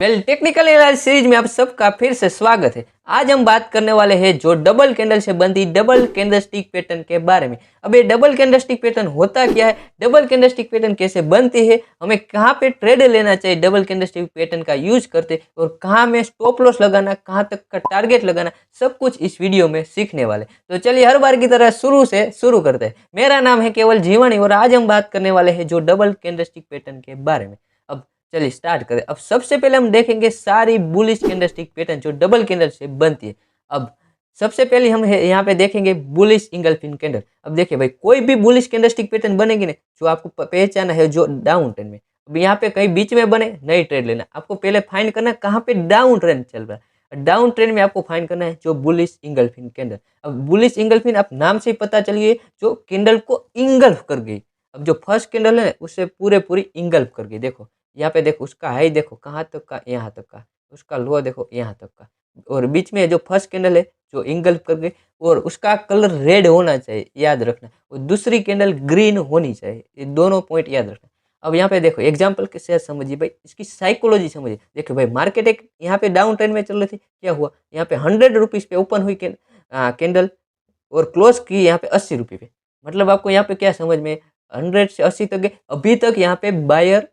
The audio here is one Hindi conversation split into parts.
टेक्निकल एनालिसिस सीरीज में आप सबका फिर से स्वागत है। आज हम बात करने वाले हैं जो डबल कैंडल से बनती डबल कैंडलस्टिक पैटर्न के बारे में। अब ये डबल कैंडलस्टिक पैटर्न होता क्या है, डबल कैंडलस्टिक पैटर्न कैसे बनती है, हमें कहाँ पे ट्रेड लेना चाहिए डबल कैंडलस्टिक पैटर्न का यूज करते, और कहाँ में स्टॉप लॉस लगाना, कहाँ तक का टारगेट लगाना, सब कुछ इस वीडियो में सीखने वाले। तो चलिए हर बार की तरह शुरू से शुरू करते हैं। मेरा नाम है केवल जीवानी और आज हम बात करने वाले हैं जो डबल कैंडलस्टिक पैटर्न के बारे में। अब चलिए स्टार्ट करें। अब सबसे पहले हम देखेंगे सारी बुलिश कैंडलस्टिक पैटर्न जो डबल कैंडल से बनती है। अब सबसे पहले हम यहाँ पे देखेंगे बुलिश इंगल्फिंग कैंडल। अब देखिए भाई, कोई भी बुलिश कैंडलस्टिक पैटर्न बनेगी ना, जो आपको पहचाना है जो डाउन ट्रेंड में। अब यहाँ पे कहीं बीच में बने, नई ट्रेड लेना। आपको पहले फाइंड करना है कहाँ पे डाउन ट्रेंड चल रहा है। डाउन ट्रेंड में आपको फाइंड करना है जो बुलिश इंगल्फिंग कैंडल। अब बुलिश इंगल्फिंग आप नाम से ही पता चलिए, जो कैंडल को इंगल्फ कर गई। अब जो फर्स्ट कैंडल है उससे पूरी इंगल्फ कर गई। देखो यहाँ पे देखो, उसका हाई देखो कहाँ तक का, यहाँ तक का। उसका लो देखो यहाँ तक का। और बीच में जो फर्स्ट कैंडल है जो इंगल्फ कर गई, और उसका कलर रेड होना चाहिए, याद रखना। और दूसरी कैंडल ग्रीन होनी चाहिए। ये दोनों पॉइंट याद रखना। अब यहाँ पे देखो एग्जाम्पल के साथ समझिए भाई, इसकी साइकोलॉजी समझिए। देखो भाई, मार्केट एक यहाँ पे डाउन ट्रेंड में चल रही थी। क्या हुआ, यहाँ पे 100 रुपीज़ पे ओपन हुई कैंडल और क्लोज की यहाँ पे 80 रुपये पे। मतलब आपको यहाँ पे क्या समझ में, 100 से 80 तक गए। अभी तक यहाँ पे बायर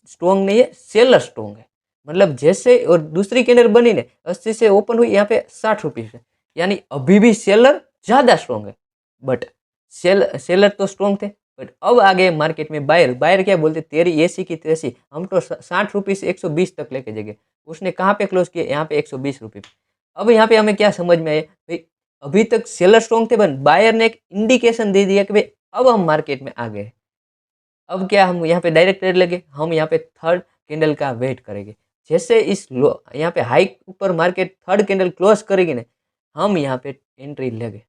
स्ट्रॉन्ग नहीं है, सेलर स्ट्रॉन्ग है। मतलब जैसे, और दूसरी कैंडल बनी ने 80 से ओपन हुई यहाँ पे 60 रुपये से, यानी अभी भी सेलर ज्यादा स्ट्रॉन्ग है। बट सेलर तो स्ट्रॉन्ग थे, बट अब आ गए मार्केट में बायर। बायर क्या बोलते, तेरी ऐसी की तैसी, हम तो 60 रुपये से 120 तक लेके जाएंगे। उसने कहाँ पे क्लोज किया, यहाँ पे 120 रुपये। अब यहाँ पे हमें क्या समझ में आया भाई, अभी तक सेलर स्ट्रॉन्ग थे, बट बायर ने एक इंडिकेशन दे दिया कि भाई अब हम मार्केट में आ गए। अब क्या, हम यहाँ पे डायरेक्ट ट्रेड लगे, हम यहाँ पे थर्ड कैंडल का वेट करेंगे। जैसे इस लो यहाँ पे हाई ऊपर मार्केट थर्ड कैंडल क्लोज करेगी ना, हम यहाँ पे एंट्री लेंगे।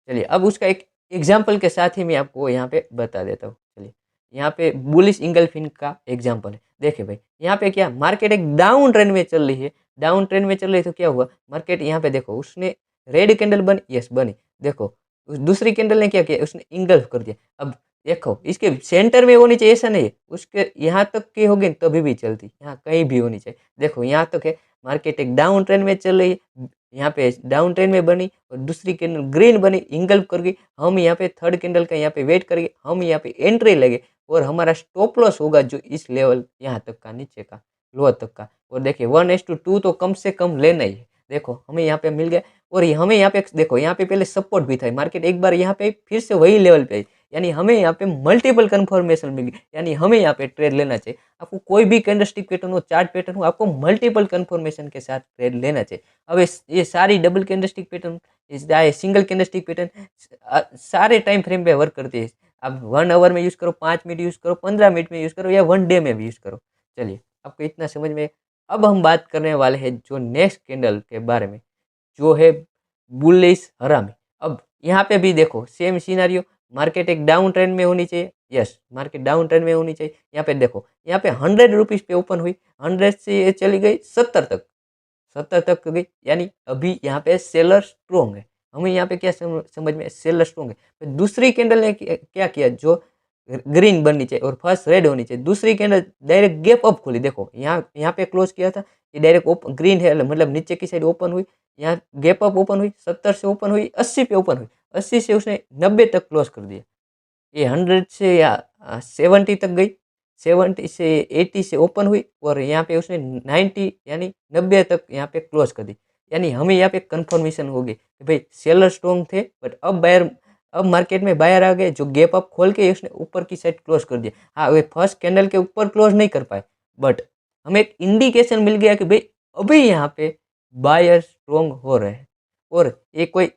चलिए अब उसका एक एग्जाम्पल के साथ ही मैं आपको यहाँ पे बता देता हूँ। चलिए यहाँ पे बुलिश इंगल्फिन का एग्जाम्पल है। देखिए भाई, यहाँ पे क्या, मार्केट एक डाउन ट्रेंड में चल रही है। डाउन ट्रेंड में चल रही है तो क्या हुआ, मार्केट यहाँ पे देखो, उसने रेड कैंडल बनी, यस बनी। देखो उस दूसरी कैंडल ने क्या किया, उसने इंगल्फ कर दिया। अब देखो इसके सेंटर में होनी चाहिए, ऐसा नहीं है। उसके यहाँ तक की होगी तभी भी चलती, यहाँ कहीं भी होनी चाहिए। देखो यहाँ तक है, मार्केट एक डाउन ट्रेंड में चल रही है, यहाँ पे डाउन ट्रेंड में बनी और दूसरी कैंडल ग्रीन बनी, इंगल्फ कर गई। हम यहाँ पे थर्ड कैंडल का यहाँ पे वेट करेंगे, हम यहाँ पे एंट्री लेंगे, और हमारा स्टॉप लॉस होगा जो इस लेवल यहाँ तक का, नीचे का, लो तक का। और देखिए 1:2 तो कम से कम लेना ही है। देखो हमें यहाँ पे मिल गया, और हमें यहाँ पे देखो, यहाँ पे पहले सपोर्ट भी था, मार्केट एक बार यहाँ पे फिर से वही लेवल पे आई। यानी हमें यहाँ पे मल्टीपल कंफर्मेशन मिल गई, यानी हमें यहाँ पे ट्रेड लेना चाहिए। आपको कोई भी कैंडलस्टिक पैटर्न हो, चार्ट पैटर्न हो, आपको मल्टीपल कंफर्मेशन के साथ ट्रेड लेना चाहिए। अब ये सारी double candlestick pattern, single candlestick pattern सारे टाइम फ्रेम पे वर्क करती है। आप 1 आवर में यूज़ करो, 5 मिनट यूज़ करो, 15 मिनट में यूज़ करो, या 1 डे में भी यूज़ करो। चलिए आपको इतना समझ में। अब हम बात करने वाले हैं जो नेक्स्ट कैंडल के बारे में, जो है बुलिश हरामी। अब यहाँ पे भी देखो सेम सिनेरियो, मार्केट एक डाउन ट्रेंड में होनी चाहिए, यस मार्केट डाउन ट्रेंड में होनी चाहिए। यहाँ पे देखो, यहाँ पे 100 रुपीज़ पे ओपन हुई, 100 से ये चली गई 70 तक, 70 तक गई, यानी अभी यहाँ पे सेलर स्ट्रॉन्ग है। हमें यहाँ पे क्या समझ में, सेलर स्ट्रॉन्ग है। तो दूसरी कैंडल ने क्या किया, जो ग्रीन बननी चाहिए और फर्स्ट रेड होनी चाहिए, दूसरी कैंडल डायरेक्ट गैप अप खोली। देखो यहाँ पे क्लोज किया था, ये डायरेक्ट ओपन ग्रीन है, मतलब नीचे की साइड ओपन हुई, यहाँ गैप अप ओपन हुई, 70 से ओपन हुई, 80 पे ओपन हुई, 80 से उसने 90 तक क्लोज कर दिया। ये 100 से या 70 तक गई, 70 से 80 से ओपन हुई, और यहाँ पे उसने 90 यानी 90 तक यहाँ पे क्लोज कर दी। यानी हमें यहाँ पे कंफर्मेशन होगी कि भाई सेलर स्ट्रॉन्ग थे, बट अब मार्केट में बायर आ गए, जो गैप अप खोल के उसने ऊपर की साइड क्लोज कर दिया। हाँ, वे फर्स्ट कैंडल के ऊपर क्लोज नहीं कर पाए, बट हमें एक इंडिकेशन मिल गया कि भाई अभी यहाँ पे बायर स्ट्रॉन्ग हो रहे हैं। और ये कोई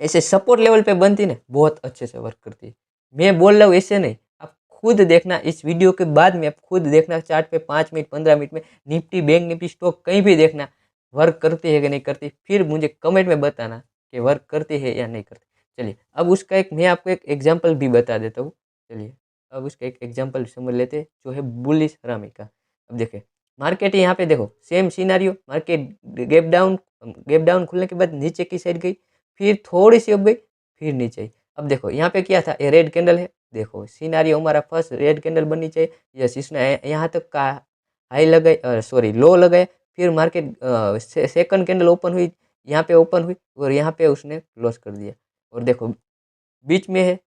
ऐसे सपोर्ट लेवल पे बनती ना, बहुत अच्छे से वर्क करती है। मैं बोल रहा हूँ ऐसे नहीं, आप खुद देखना इस वीडियो के बाद में, आप खुद देखना चार्ट पे 5 मिनट 15 मिनट में, निफ्टी बैंक निफ्टी स्टॉक कहीं भी देखना, वर्क करती है कि नहीं करती, फिर मुझे कमेंट में बताना कि वर्क करती है या नहीं करती। चलिए अब उसका एक मैं आपको एक एग्जाम्पल भी बता देता हूँ। चलिए अब उसका एक एग्जाम्पल समझ लेते हैं, जो है बुलिश हरामी का। अब देखें, मार्केट यहाँ पे देखो same scenario, market gap down खुलने के बाद नीचे की साइड गई, फिर थोड़ी सी अब गई, फिर नीचे आई। अब देखो यहाँ पे क्या था, ये रेड कैंडल है। देखो सिनेरियो हमारा फर्स्ट रेड कैंडल बननी चाहिए, यस इसने यहाँ तक का हाई लगाई, सॉरी लो लगाया, फिर मार्केट सेकंड कैंडल ओपन हुई, यहाँ पे ओपन हुई और यहाँ पे उसने क्लोज कर दिया। और देखो बीच में है,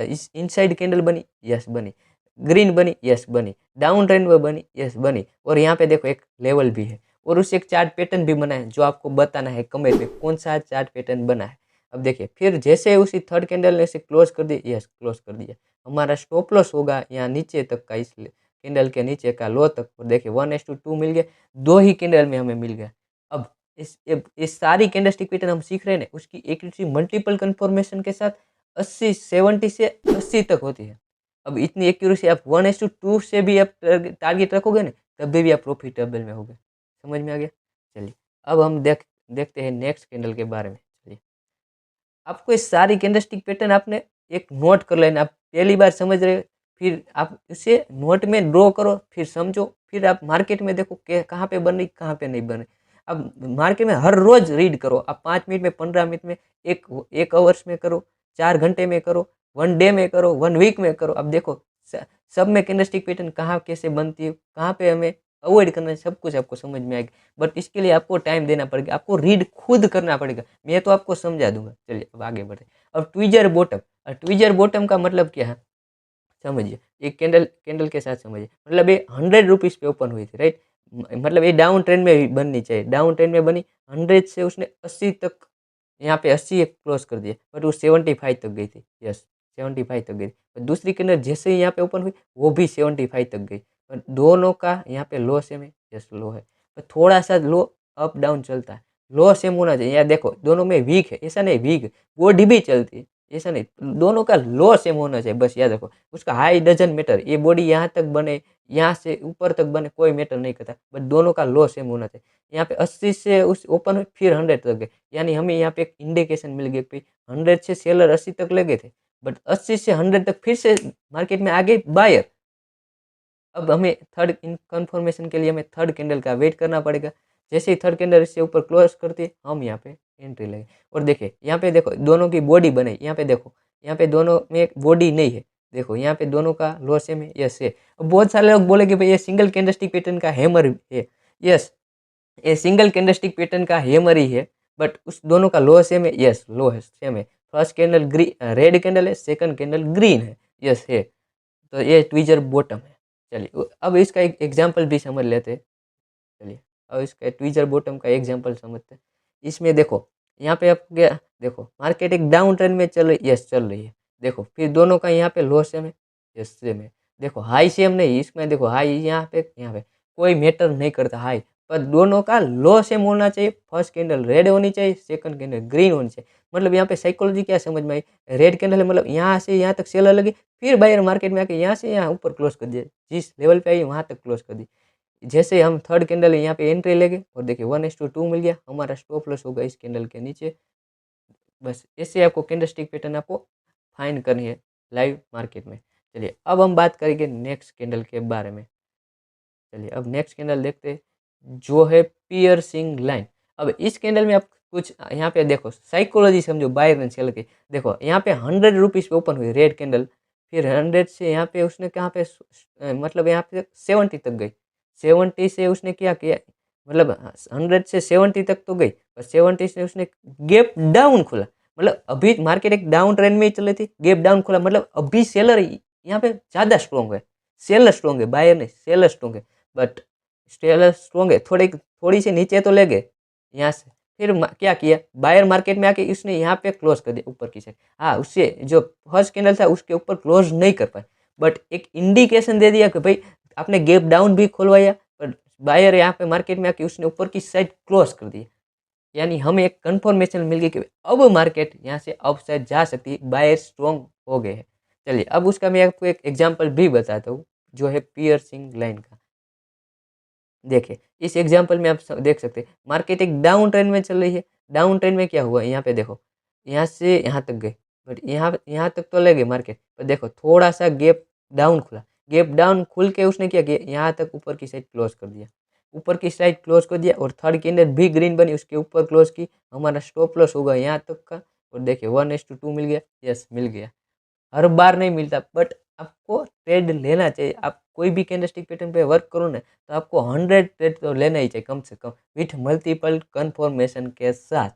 इस इनसाइड कैंडल बनी, यस बनी, ग्रीन बनी, यस बनी, डाउन ट्रेंड में बनी, यस बनी, और यहाँ पे देखो एक लेवल भी है और उससे एक चार्ट पैटर्न भी बना है जो आपको बताना है कमेंट में कौन सा चार्ट पैटर्न बना है। अब देखिए फिर जैसे उसी थर्ड कैंडल ने इसे क्लोज कर दिया, यस क्लोज कर दिया, हमारा स्टॉप लॉस होगा यहाँ नीचे तक का, इस कैंडल के नीचे का लो तक, और देखिए 1:2 मिल गया, 2 ही कैंडल में हमें मिल गया। अब इस सारी कैंडलस्टिक पैटर्न हम सीख रहे हैं ना, उसकी एक्यूरेसी मल्टीपल कन्फर्मेशन के साथ 80 70 से 80 तक होती है। अब इतनी एक्यूरेसी आप 1:2 से भी आप टारगेट रखोगे ना, तब भी आप प्रॉफिटेबल में होगे। समझ में आ गया? चलिए अब हम देखते हैं नेक्स्ट कैंडल के बारे में। चलिए आपको ये सारी कैंडलस्टिक पैटर्न आपने एक नोट कर लेना। आप पहली बार समझ रहे हो, फिर आप इसे नोट में ड्रॉ करो, फिर समझो, फिर आप मार्केट में देखो कि कहाँ पे बन रही कहाँ पे नहीं बन रही। अब मार्केट में हर रोज रीड करो, आप 5 मिनट में, 15 मिनट में, एक आवर्स में करो, 4 घंटे में करो, 1 डे में करो, 1 वीक में करो। अब देखो सब में कैंडलस्टिक पैटर्न कहाँ कैसे बनती है, कहाँ पे हमें अवॉइड करना है, सब कुछ आपको समझ में आएगा। बट इसके लिए आपको टाइम देना पड़ेगा, आपको रीड खुद करना पड़ेगा, मैं तो आपको समझा दूंगा। चलिए अब आगे बढ़े। अब ट्विजर बॉटम, ट्विजर बॉटम का मतलब क्या है समझिए, एक कैंडल कैंडल के साथ समझिए, मतलब ये 100 रुपीज़ पे ओपन हुई थी, राइट। मतलब ये डाउन ट्रेंड में भी बननी चाहिए, डाउन ट्रेंड में बनी, 100 से उसने 80 तक, यहाँ पे 80 एक क्लोज कर दिया, बट वो 75 तक गई थी, यस 75 तक गई। पर दूसरी कैंडल जैसे ही यहाँ पे ओपन हुई वो भी 75 तक गई, पर दोनों का यहाँ पे लो सेम है, यस लो है, पर थोड़ा सा लो अप डाउन चलता है, लो सेम होना चाहिए। यहाँ देखो दोनों में वीक है, ऐसा नहीं वीक बॉडी भी चलती है, ऐसा नहीं, दोनों का लो सेम होना चाहिए, बस याद रखो। उसका हाई डजन मैटर, ये बॉडी यहाँ तक बने, यहाँ से ऊपर तक बने, कोई मैटर नहीं करता, बट दोनों का लो सेम होना चाहिए। यहाँ पे 80 से उस ओपन हुई, फिर 100 तक गए, यानी हमें यहाँ पे एक इंडिकेशन मिल गया कि 100 से सेलर 80 तक ले गए थे, बट 80 से 100 तक फिर से मार्केट में आ गए बायर। अब हमें थर्ड इन कन्फर्मेशन के लिए हमें थर्ड कैंडल का वेट करना पड़ेगा। जैसे ही थर्ड कैंडल इससे ऊपर क्लोज करती है, हम यहाँ पे एंट्री लेंगे। और देखिए यहाँ पे देखो दोनों की बॉडी बने, यहाँ पे देखो, यहाँ पे दोनों में एक बॉडी नहीं है, देखो यहाँ पे दोनों का लो सेम है, यस है। अब बहुत सारे लोग बोले कि भाई ये सिंगल कैंडलस्टिक पैटर्न का हैमर है, यस ये सिंगल कैंडलस्टिक पैटर्न का हैमर ही है, बट उस दोनों का लो सेम है, यस लो है सेम है। फर्स्ट कैंडल रेड कैंडल है, सेकंड कैंडल ग्रीन है, यस है। तो ये ट्विजर बॉटम है। चलिए अब इसका एक एग्जांपल भी समझ लेते हैं। चलिए अब इसका ट्विजर बॉटम का एग्जांपल समझते हैं। इसमें देखो यहाँ पे आप क्या देखो, मार्केट एक डाउन ट्रेंड में चल रही, यस चल रही है, देखो फिर दोनों का यहाँ पे लो सेम है, यस सेम है। देखो हाई सेम नहीं, इसमें देखो हाई यहाँ पे कोई मैटर नहीं करता हाई, पर दोनों का लो सेम होना चाहिए। फर्स्ट कैंडल रेड होनी चाहिए, सेकंड कैंडल ग्रीन होनी चाहिए। मतलब यहाँ पे साइकोलॉजी क्या समझ में आई, रेड कैंडल है मतलब यहाँ से यहाँ तक सेलर लगी, फिर बायर मार्केट में आके यहाँ से यहाँ ऊपर क्लोज कर दिया, जिस लेवल पे आई वहाँ तक क्लोज कर दी। जैसे हम थर्ड कैंडल यहाँ पे एंट्री लेंगे और देखिए 1:2 मिल गया, हमारा स्टॉप लॉस होगा इस कैंडल के नीचे। बस ऐसे आपको कैंडलस्टिक पैटर्न आपको फाइंड करनी है लाइव मार्केट में। चलिए अब हम बात करेंगे नेक्स्ट कैंडल के बारे में। चलिए अब नेक्स्ट कैंडल देखते हैं जो है पियर्सिंग लाइन। अब इस कैंडल में आप कुछ यहाँ पे देखो साइकोलॉजी समझो, बायर एंड सेल की। देखो यहाँ पे 100 रुपीज़ पे ओपन हुई रेड कैंडल, फिर 100 से यहाँ पे उसने कहाँ पे मतलब यहाँ पे 70 तक गई, 70 से उसने क्या किया, मतलब 100 से 70 तक तो गई, पर 70 से उसने गैप डाउन खुला। मतलब अभी मार्केट एक डाउन ट्रेंड में ही चल रही थी, गैप डाउन खुला, मतलब अभी सेलर यहाँ पे ज़्यादा स्ट्रॉन्ग है, सेलर स्ट्रॉन्ग है, बायर नहीं सेलर स्ट्रॉन्ग है। बट सेलर स्ट्रॉन्ग है, थोड़ी सी नीचे तो ले गए यहाँ से, फिर क्या किया बायर मार्केट में आके इसने यहाँ पे क्लोज कर दिया ऊपर की साइड। हाँ उससे जो फर्स्ट कैंडल था उसके ऊपर क्लोज नहीं कर पाए, बट एक इंडिकेशन दे दिया कि भाई आपने गैप डाउन भी खुलवाया, पर बायर यहाँ पे मार्केट में आके उसने ऊपर की साइड क्लोज कर दिया। यानी हमें एक कंफर्मेशन मिल गई कि अब मार्केट यहाँ से अप साइड जा सकती है, बायर स्ट्रॉन्ग हो गए हैं। चलिए अब उसका मैं आपको एक एग्जाम्पल भी बताता हूँ जो है पियर्सिंग लाइन का। देखिए इस एग्जाम्पल में आप देख सकते हैं मार्केट एक डाउन ट्रेंड में चल रही है। डाउन ट्रेंड में क्या हुआ, यहाँ पे देखो यहाँ से यहाँ तक गए, बट यहाँ तक तो ले गए मार्केट, पर देखो थोड़ा सा गैप डाउन खुला, गैप डाउन खुल के उसने क्या किया, यहाँ तक ऊपर की साइड क्लोज कर दिया, ऊपर की साइड क्लोज कर दिया, और थर्ड कैंडल भी ग्रीन बनी उसके ऊपर क्लोज की, हमारा स्टॉप लॉस होगा यहाँ तक का। और देखिए 1:2 मिल गया, यस मिल गया। हर बार नहीं मिलता, बट आपको ट्रेड लेना चाहिए। आप कोई भी कैंडलस्टिक पैटर्न पे वर्क करो ना, तो आपको 100 ट्रेड तो लेना ही चाहिए कम से कम, विथ मल्टीपल कन्फर्मेशन के साथ।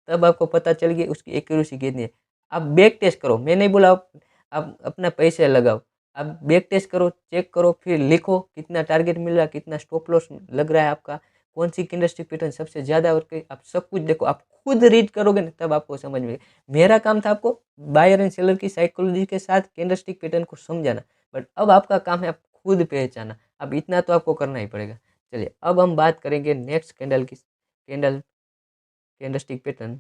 तब आपको पता चल गई उसकी एक्यूरेसी कितनी है। आप बैक टेस्ट करो, मैं नहीं बोला आप अपना पैसे लगाओ, आप बैक टेस्ट करो, चेक करो, फिर लिखो कितना टारगेट मिल रहा है, कितना स्टॉप लॉस लग रहा है आपका, कौन सी कैंडलस्टिक पैटर्न सबसे ज़्यादा वर्क है, आप सब कुछ देखो। आप खुद रीड करोगे ना, तब आपको समझ में। मेरा काम था आपको बायर एंड सेलर की साइकोलॉजी के साथ कैंडलस्टिक पैटर्न को समझाना, बट अब आपका काम है आप खुद पहचाना। अब इतना तो आपको करना ही पड़ेगा। चलिए अब हम बात करेंगे नेक्स्ट कैंडलस्टिक पैटर्न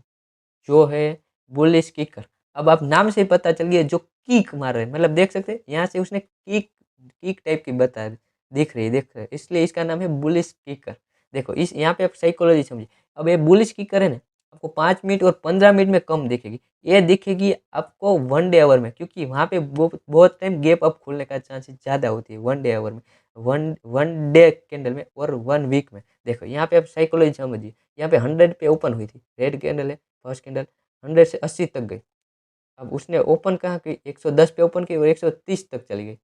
जो है बुलिश किकर। अब आप नाम से ही पता चल गया, जो किक मार रहे हैं, मतलब देख सकते हैं यहाँ से उसने किक किक टाइप की बता दिख रही है, देख रहे हैं, इसलिए इसका नाम है बुलिश किकर। देखो इस यहाँ पे आप साइकोलॉजी समझिए। अब ये बुलिश किकर है ना, आपको 5 मिनट और 15 मिनट में कम दिखेगी, ये दिखेगी आपको 1 डे आवर में, क्योंकि वहाँ पे बहुत टाइम गैप अप खुलने का चांसेस ज़्यादा होती है 1 डे आवर में, वन वन डे कैंडल में और 1 वीक में। देखो यहाँ पे आप साइकोलॉजी समझिए, यहाँ पे 100 पे ओपन हुई थी, रेड कैंडल है, फर्स्ट कैंडल 100 से 80 तक गई। अब उसने ओपन कहाँ की, 110 पे ओपन की और 130 तक चली गई,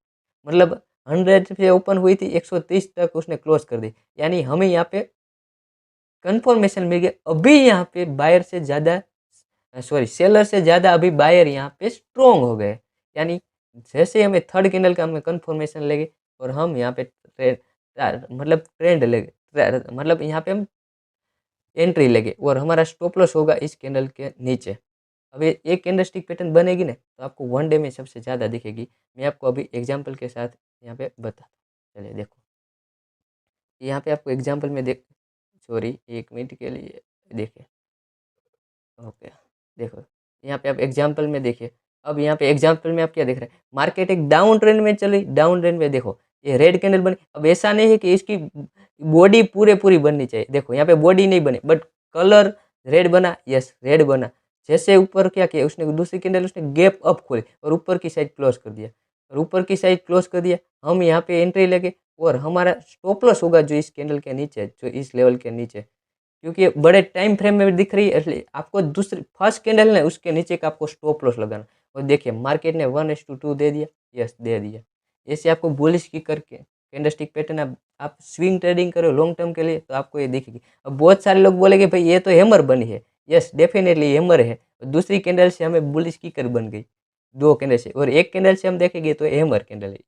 मतलब 100 पे ओपन हुई थी, 130 तक उसने क्लोज कर दी। यानी हमें यहाँ पे कंफर्मेशन मिल गया, अभी यहाँ पे बायर से ज़्यादा, सॉरी सेलर से ज़्यादा अभी बायर यहाँ पे स्ट्रॉन्ग हो गए। यानी जैसे हमें थर्ड कैंडल का हमें कंफर्मेशन लगे और हम यहाँ पे मतलब ट्रेंड लगे, मतलब यहाँ पे हम एंट्री लगे और हमारा स्टॉप लॉस होगा इस कैंडल के नीचे। अब ये एक कैंडलस्टिक पैटर्न बनेगी ना, तो आपको 1 डे में सबसे ज़्यादा दिखेगी। मैं आपको अभी एग्जांपल के साथ यहाँ पे बताता हूँ। चलिए देखो, यहाँ पे आपको एग्जांपल में देख, सॉरी 1 मिनट के लिए देखिए, ओके देखो यहाँ पे आप एग्जांपल में देखिए। अब यहाँ पे एग्जांपल में आप क्या देख रहे हैं, मार्केट एक डाउन ट्रेंड में चली, डाउन ट्रेंड में देखो ये रेड कैंडल बनी। अब ऐसा नहीं है कि इसकी बॉडी पूरी बननी चाहिए, देखो यहाँ पे बॉडी नहीं बनी, बट कलर रेड बना, यस रेड बना। जैसे ऊपर क्या किया उसने, दूसरी कैंडल उसने गैप अप खोली और ऊपर की साइड क्लोज कर दिया, और ऊपर की साइड क्लोज कर दिया, हम यहाँ पे एंट्री लगे और हमारा स्टॉप लॉस होगा जो इस कैंडल के नीचे, जो इस लेवल के नीचे, क्योंकि बड़े टाइम फ्रेम में दिख रही है, इसलिए आपको दूसरी फर्स्ट कैंडल है उसके नीचे का आपको स्टॉप लॉस लगाना। और देखिए मार्केट ने 1:2 दे दिया, यस दे दिया। ऐसे आपको बुलिश की करके कैंडलस्टिक पैटर्न आप स्विंग ट्रेडिंग करो लॉन्ग टर्म के लिए, तो आपको ये दिखेगी। अब बहुत सारे लोग बोलेंगे भाई ये तो हैमर बनी है, यस डेफिनेटली हैमर है, दूसरी कैंडल से हमें बुलिश की कर बन गई, 2 कैंडल से, और एक कैंडल से हम देखेंगे तो हैमर कैंडल है।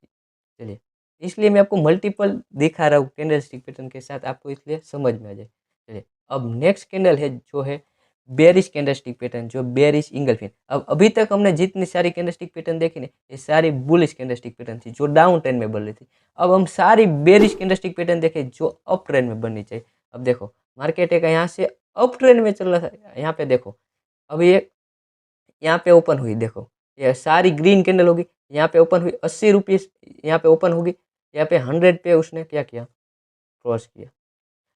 चलिए इसलिए मैं आपको मल्टीपल दिखा रहा हूँ कैंडलस्टिक पैटर्न के साथ, आपको इसलिए समझ में आ जाए। चलिए अब नेक्स्ट कैंडल है जो है बेरिश कैंडलस्टिक पैटर्न, जो बेरिश इंगल्फिन। अब अभी तक हमने जितनी सारी कैंडलस्टिक पैटर्न देखी ना, ये सारी बुलिश कैंडलस्टिक पैटर्न थी जो डाउन ट्रेंड में बन रही थी। अब हम सारी बेरिश कैंडलस्टिक पैटर्न देखें जो अप ट्रेंड में बननी चाहिए। अब देखो मार्केट एक यहाँ से अप ट्रेंड में चल रहा था, यहाँ पे देखो अब ये यहाँ पे ओपन हुई, देखो ये सारी ग्रीन कैंडल होगी, यहाँ पे ओपन हुई 80 रुपीज़, यहाँ पे ओपन होगी, यहाँ पे 100 पे उसने क्या किया, क्रॉस किया।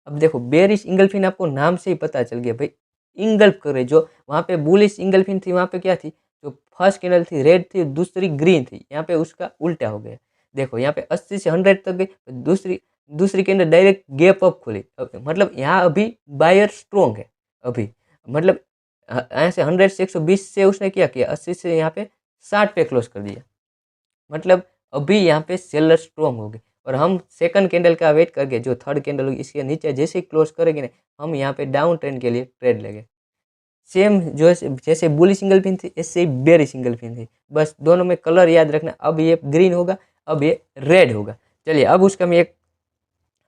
अब देखो बेरिश इंगल्फिन आपको नाम से ही पता चल गया भाई, इंगल्फ करे। जो वहाँ पे बुलिश इंगल्फिन थी वहाँ पे क्या थी, जो फर्स्ट कैंडल थी रेड थी, दूसरी ग्रीन थी, यहाँ पे उसका उल्टा हो गया। देखो यहाँ पे 80 से 100 तक गई, दूसरी दूसरी कैंडल डायरेक्ट गैप अप खुली, मतलब यहाँ अभी बायर स्ट्रॉन्ग है अभी, मतलब यहाँ से 100 से 120 से उसने क्या किया, 80 से यहाँ पे 60 पे क्लोज कर दिया, मतलब अभी यहाँ पे सेलर स्ट्रॉन्ग हो गए। और हम सेकंड कैंडल का वेट करके, जो थर्ड कैंडल होगी इसके नीचे जैसे ही क्लोज करेंगे ना, हम यहाँ पे डाउन ट्रेंड के लिए ट्रेड लेंगे। सेम जो जैसे बुली सिंगल पिन थी, ऐसे ही बेरी सिंगल पिन थी, बस दोनों में कलर याद रखना, अब ये ग्रीन होगा, अब ये रेड होगा। चलिए अब उसका मैं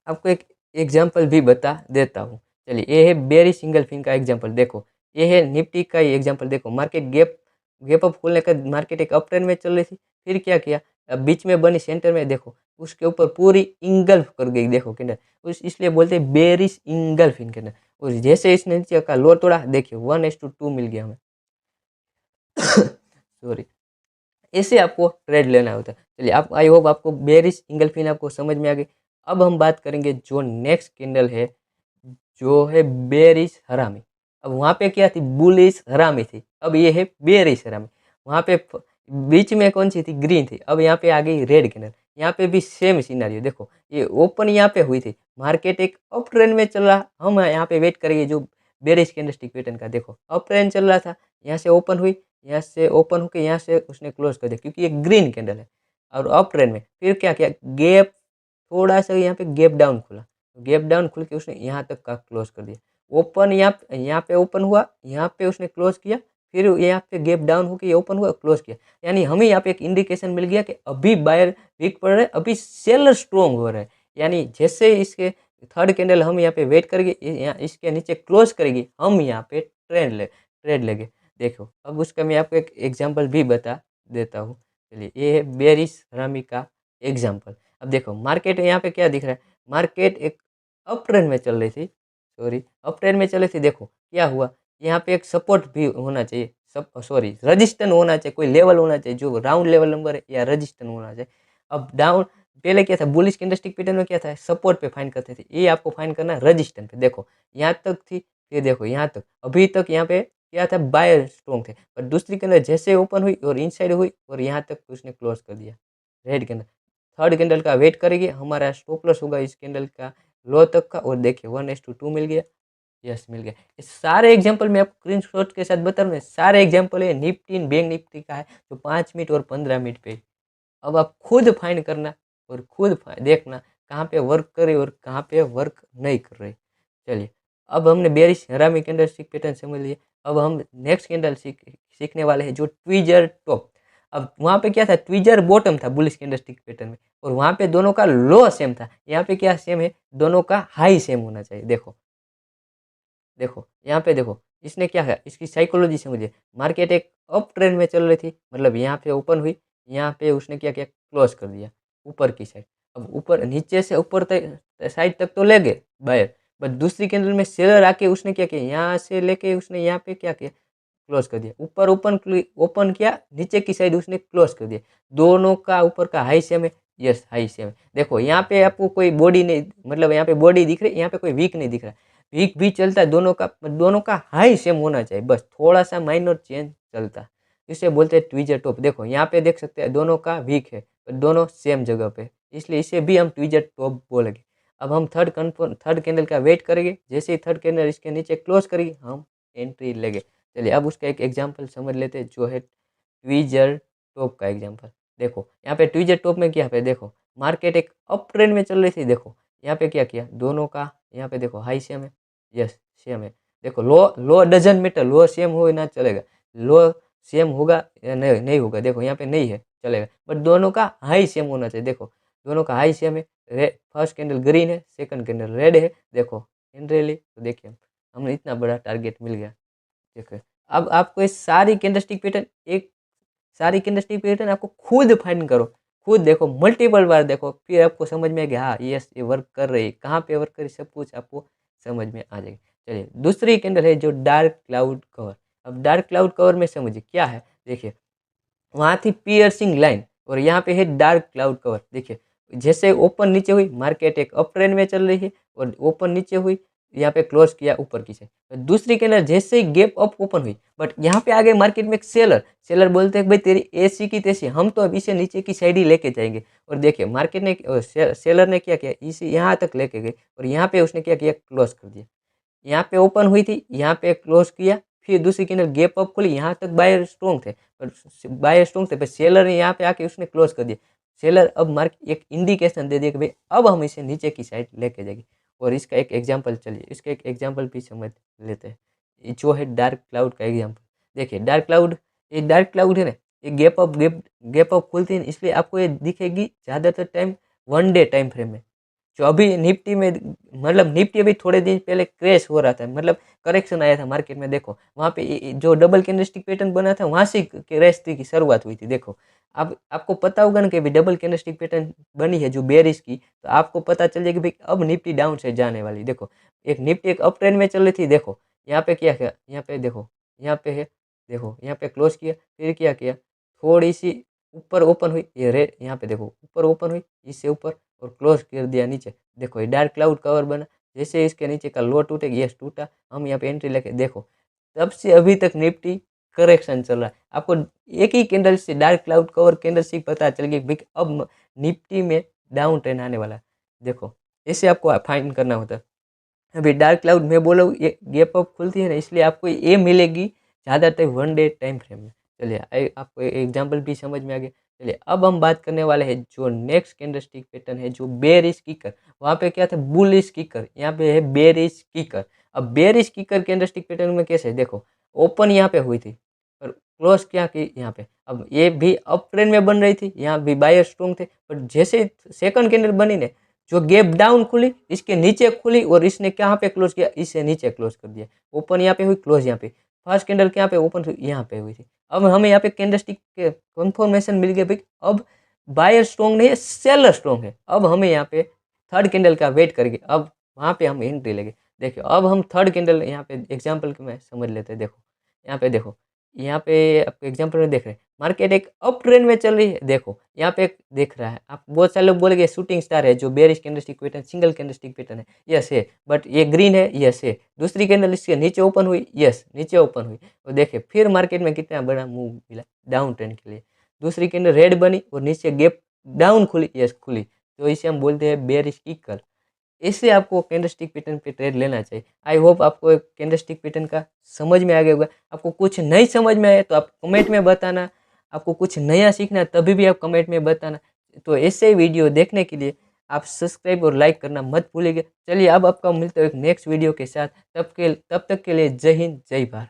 आपको एक एग्जाम्पल भी बता देता हूँ। चलिए ये है बेरी सिंगल पिन का एग्जाम्पल, देखो ये है निफ्टी का ही एग्जाम्पल। देखो मार्केट गैप अप खोलने का, मार्केट एक अप ट्रेंड में चल रही थी, फिर क्या किया, अब बीच में बनी सेंटर में, देखो उसके ऊपर पूरी इंगल्फ कर गई, देखो कैंडल उस, इसलिए बोलते हैं बेरिश इंगल्फ इन कैंडल। और जैसे इसने नीचे का लो तोड़ा, देखिए 1:2 मिल गया हमें सॉरी, ऐसे आपको ट्रेड लेना होता है। चलिए आप, आई होप आपको बेरिश इंगल्फिन आपको समझ में आ गई। अब हम बात करेंगे जो नेक्स्ट कैंडल है, जो है बेरिश हरामी। अब वहाँ पे क्या थी, बुलिश हरामी थी, अब ये है बेरिश हरामी। वहाँ पे बीच में कौन सी थी, ग्रीन थी, अब यहाँ पे आ गई रेड कैंडल। यहाँ पे भी सेम सिनेरियो, देखो ये ओपन यहाँ पे हुई थी, मार्केट एक अप ट्रेंड में चल रहा, हम यहाँ पे वेट करेंगे जो बेरिश कैंडलस्टिक पैटर्न का। देखो अप ट्रेंड चल रहा था, यहाँ से ओपन हुई, यहाँ से ओपन होकर यहाँ से उसने क्लोज कर दिया, क्योंकि ये ग्रीन कैंडल है और अप ट्रेंड में। फिर क्या किया, गैप थोड़ा सा यहाँ पे गैप डाउन खुला, गैप डाउन खुल के उसने यहाँ तक का क्लोज कर दिया। ओपन यहाँ पे ओपन हुआ, यहाँ पे उसने क्लोज किया, फिर यहाँ पे गैप डाउन होकर ये ओपन हुआ, क्लोज किया। यानी हमें यहाँ पे एक इंडिकेशन मिल गया कि अभी बायर वीक पड़ रहा है, अभी सेलर स्ट्रॉन्ग हो रहा है। यानी जैसे इसके थर्ड कैंडल हम यहाँ पे वेट करेंगे, यहाँ इसके नीचे क्लोज करेगी, हम यहाँ पे ट्रेड लेंगे। देखो अब उसका मैं आपको एक एग्जांपल भी बता देता हूँ। चलिए ये है बेरिश हरामी का एग्जांपल। अब देखो मार्केट यहाँ पे क्या दिख रहा है, मार्केट एक अप ट्रेंड में चल रही थी, अप ट्रेंड में चल रही थी। देखो क्या हुआ, यहाँ पे एक सपोर्ट भी होना चाहिए, रजिस्टेंस होना चाहिए, कोई लेवल होना चाहिए जो राउंड लेवल नंबर है या रजिस्टेंस होना चाहिए। अब डाउन पहले क्या था, बुलिश कैंडलस्टिक पैटर्न में क्या था, सपोर्ट पे फाइंड करते थे, ये आपको फाइंड करना है रजिस्टेंस पे। देखो यहाँ तक थी, ये देखो यहाँ तक, अभी तक यहाँ पे क्या था, बायर स्ट्रॉन्ग थे, पर दूसरी कैंडल जैसे ओपन हुई और इनसाइड हुई और यहाँ तक उसने क्लोज कर दिया रेड कैंडल। थर्ड कैंडल का वेट करेगी, हमारा स्टॉप लॉस होगा इस कैंडल का लो तक का, और देखिए 1:2 मिल गया, यस मिल गया। ये सारे एग्जांपल मैं आपको स्क्रीनशॉट के साथ बता रहा हूँ, सारे एग्जांपल है निफ्टी बैंक निफ्टी का है, जो 5 मिनट और 15 मिनट पे। अब आप खुद फाइंड करना और खुद देखना कहाँ पे वर्क करे और कहाँ पे वर्क नहीं कर रही। चलिए अब हमने बेरिश हरामी कैंडल स्टिक पैटर्न समझ लिए। अब हम नेक्स्ट कैंडल सीखने वाले हैं जो ट्विजर टॉप। अब वहाँ पे क्या था, ट्विजर बॉटम था बुलिश कैंडल स्टिक पैटर्न में, और वहाँ पे दोनों का लो सेम था। यहाँ पे क्या सेम है, दोनों का हाई सेम होना चाहिए। देखो देखो यहाँ पे देखो इसने क्या है, इसकी साइकोलॉजी समझिए। मार्केट एक अप ट्रेंड में चल रही थी, मतलब यहाँ पे ओपन हुई, यहाँ पे उसने क्या किया, क्लोज कर दिया ऊपर की साइड। अब ऊपर नीचे से ऊपर तक साइड तक तो ले गए बायर, बट दूसरी कैंडल में सेलर आके उसने क्या किया, यहाँ से लेके उसने यहाँ पे क्या किया, क्लोज कर दिया। ऊपर ओपन ओपन किया, नीचे की साइड उसने क्लोज कर दिया। दोनों का ऊपर का हाई सेम है, यस हाई सेम है। देखो यहाँ पे आपको कोई बॉडी नहीं, मतलब यहाँ पे बॉडी दिख रही है, यहाँ पे कोई वीक नहीं दिख रहा। वीक भी चलता है, दोनों का हाई सेम होना चाहिए, बस थोड़ा सा माइनर चेंज चलता है, इसे बोलते हैं ट्विजर टॉप। देखो यहाँ पे देख सकते हैं दोनों का वीक है, दोनों सेम जगह पे, इसलिए इसे भी हम ट्विजर टॉप बोलेंगे। अब हम थर्ड कैंडल का वेट करेंगे, जैसे ही थर्ड कैंडल इसके नीचे क्लोज करेगी, हम एंट्री लेंगे। चलिए अब उसका एक एग्जांपल समझ लेते हैं, जो है ट्विजर टॉप का एग्जांपल। देखो यहाँ पे ट्विजर टॉप में क्या पे, देखो मार्केट एक अप ट्रेंड में चल रही थी। देखो यहाँ पे क्या किया, दोनों का यहाँ पे देखो हाई सेम है, यस सेम है। देखो लो डजंट मैटर, लो सेम हो ना चलेगा, लो सेम होगा या नहीं होगा, देखो यहाँ पे नहीं है चलेगा, बट दोनों का हाई सेम होना चाहिए। देखो दोनों का हाई सेम है, फर्स्ट कैंडल ग्रीन है, सेकंड कैंडल रेड है। देखो एंट्री ली तो देखिए हमें इतना बड़ा टारगेट मिल गया। देखो अब आपको ये सारी कैंडलस्टिक पैटर्न आपको खुद फाइंड करो, खुद देखो, मल्टीपल बार देखो, फिर आपको समझ में आ गया, हाँ यस ये वर्क कर रही है, कहाँ पे वर्क कर रही है, सब कुछ आपको समझ में आ जाएगी। चलिए दूसरी कैंडल है जो डार्क क्लाउड कवर। अब डार्क क्लाउड कवर में समझिए क्या है, देखिए वहाँ थी पियर्सिंग लाइन और यहाँ पे है डार्क क्लाउड कवर। देखिए जैसे ओपन नीचे हुई, मार्केट एक अप ट्रेंड में चल रही है और ओपन नीचे हुई, यहाँ पे क्लोज किया ऊपर की साइड। दूसरी कैंडल जैसे ही गैप अप ओपन हुई, बट यहाँ पे आ गए मार्केट में एक सेलर बोलते हैं भाई तेरी ऐसी की तैसी, हम तो अब इसे नीचे की साइड ही लेके जाएंगे। और देखिए मार्केट ने सेलर ने क्या किया, इसे यहाँ तक लेके गए और यहाँ पे उसने क्या किया, क्लोज कर दिया। यहाँ पे ओपन हुई थी, यहाँ पे क्लोज किया, फिर दूसरी कैंडल गैप अप खुली, यहाँ तक बायर स्ट्रॉन्ग थे, पर बायर स्ट्रॉन्ग थे, पर सेलर ने यहाँ पे आके उसने क्लोज कर दिया। सेलर अब मार्केट एक इंडिकेशन दे दिया कि भाई अब हम इसे नीचे की साइड लेके जाएंगे। और इसका एक एग्जाम्पल, चलिए इसका एक एग्जाम्पल भी समझ लेते हैं, जो है डार्क क्लाउड का एग्जाम्पल। देखिए डार्क क्लाउड है ना, ये गैप अप खुलती है, इसलिए आपको ये दिखेगी ज़्यादातर टाइम 1 डे टाइम फ्रेम में। जो अभी निफ्टी में, मतलब निफ्टी अभी थोड़े दिन पहले क्रैश हो रहा था, मतलब करेक्शन आया था मार्केट में। देखो वहाँ पे जो डबल कैंडलस्टिक पैटर्न बना था, वहाँ से क्रैश की शुरुआत हुई थी। देखो अब आपको पता होगा ना कि भाई डबल कैंडलस्टिक पैटर्न बनी है जो बेरिश की, तो आपको पता चल जाएगा भाई अब निफ्टी डाउन से जाने वाली। देखो एक निफ्टी एक अप ट्रेंड में चल रही थी, देखो यहाँ पे क्या किया, यहाँ पे देखो, यहाँ पे है, देखो यहाँ पे क्लोज किया, फिर क्या किया, थोड़ी सी ऊपर ओपन हुई, ये रेड, यहाँ पे देखो ऊपर ओपन हुई, इससे ऊपर और क्लोज कर दिया नीचे। देखो ये डार्क क्लाउड कवर बना, जैसे इसके नीचे का लो टूटेगा, यस टूटा, हम यहाँ पे एंट्री लेके, देखो तब से अभी तक निफ्टी करेक्शन चल रहा है। आपको एक ही कैंडल से डार्क क्लाउड कवर कैंडल से पता चल गया भाई अब निफ्टी में डाउन ट्रेंड आने वाला है। देखो ऐसे आपको फाइंड करना होता है। अभी डार्क क्लाउड में बोला ये गैप अप खुलती है ना, इसलिए आपको ये मिलेगी ज़्यादातर 1 डे टाइम फ्रेम में। चलिए आपको एग्जाम्पल भी समझ में आ गया। चलिए अब हम बात करने वाले हैं जो नेक्स्ट कैंडलस्टिक पैटर्न है जो बेयरिश किकर, वहाँ पे क्या था बुलिश किकर, यहाँ पे है बेयरिश किकर। अब बेयरिश किकर कैंडलस्टिक पैटर्न में कैसे देखो, ओपन यहाँ पे हुई थी और क्लोज क्या की यहाँ पे, अब ये भी अप ट्रेंड में बन रही थी, यहाँ भी बायर स्ट्रॉन्ग थे, पर जैसे सेकंड कैंडल बनी ने जो गैप डाउन खुली इसके नीचे खुली और इसने कहाँ पे क्लोज किया, इससे नीचे क्लोज कर दिया। ओपन यहाँ पे हुई, क्लोज यहाँ पे, फर्स्ट कैंडल यहाँ पे ओपन हुई, यहाँ पे हुई थी। अब हमें यहाँ पे कैंडलस्टिक के कंफर्मेशन मिल गया भाई, अब बायर स्ट्रॉन्ग नहीं है सेलर स्ट्रॉन्ग है। अब हमें यहाँ पे थर्ड कैंडल का वेट करके अब वहाँ पे हम एंट्री लेंगे। देखिए अब हम थर्ड कैंडल यहाँ पे एग्जाम्पल के में समझ लेते हैं। देखो यहाँ पे, देखो यहाँ पे आपको एग्जाम्पल में देख रहे हैं मार्केट एक अप ट्रेंड में चल रही है। देखो यहाँ पे एक देख रहा है, आप बहुत सारे लोग बोलेंगे शूटिंग स्टार है जो bearish candlestick pattern single candlestick pattern है, यस है, बट ये ग्रीन है, यस है। दूसरी कैंडल इसके नीचे ओपन हुई, यस नीचे ओपन हुई, और देखिए फिर मार्केट में कितना बड़ा मूव मिला डाउन ट्रेंड के लिए। दूसरी कैंडल रेड बनी और नीचे गैप डाउन खुली, यस खुली, तो इसे हम बोलते हैं बेरिश किकर। इससे आपको कैंडलस्टिक पैटर्न पे ट्रेड लेना चाहिए। आई होप आपको कैंडलस्टिक पैटर्न का समझ में आ गया होगा। आपको कुछ नहीं समझ में आए तो आप कमेंट में बताना, आपको कुछ नया सीखना है तभी भी आप कमेंट में बताना। तो ऐसे ही वीडियो देखने के लिए आप सब्सक्राइब और लाइक करना मत भूलिएगा। चलिए अब आपका मिलते हैं एक नेक्स्ट वीडियो के साथ, तब तक के लिए जय हिंद जय भारत।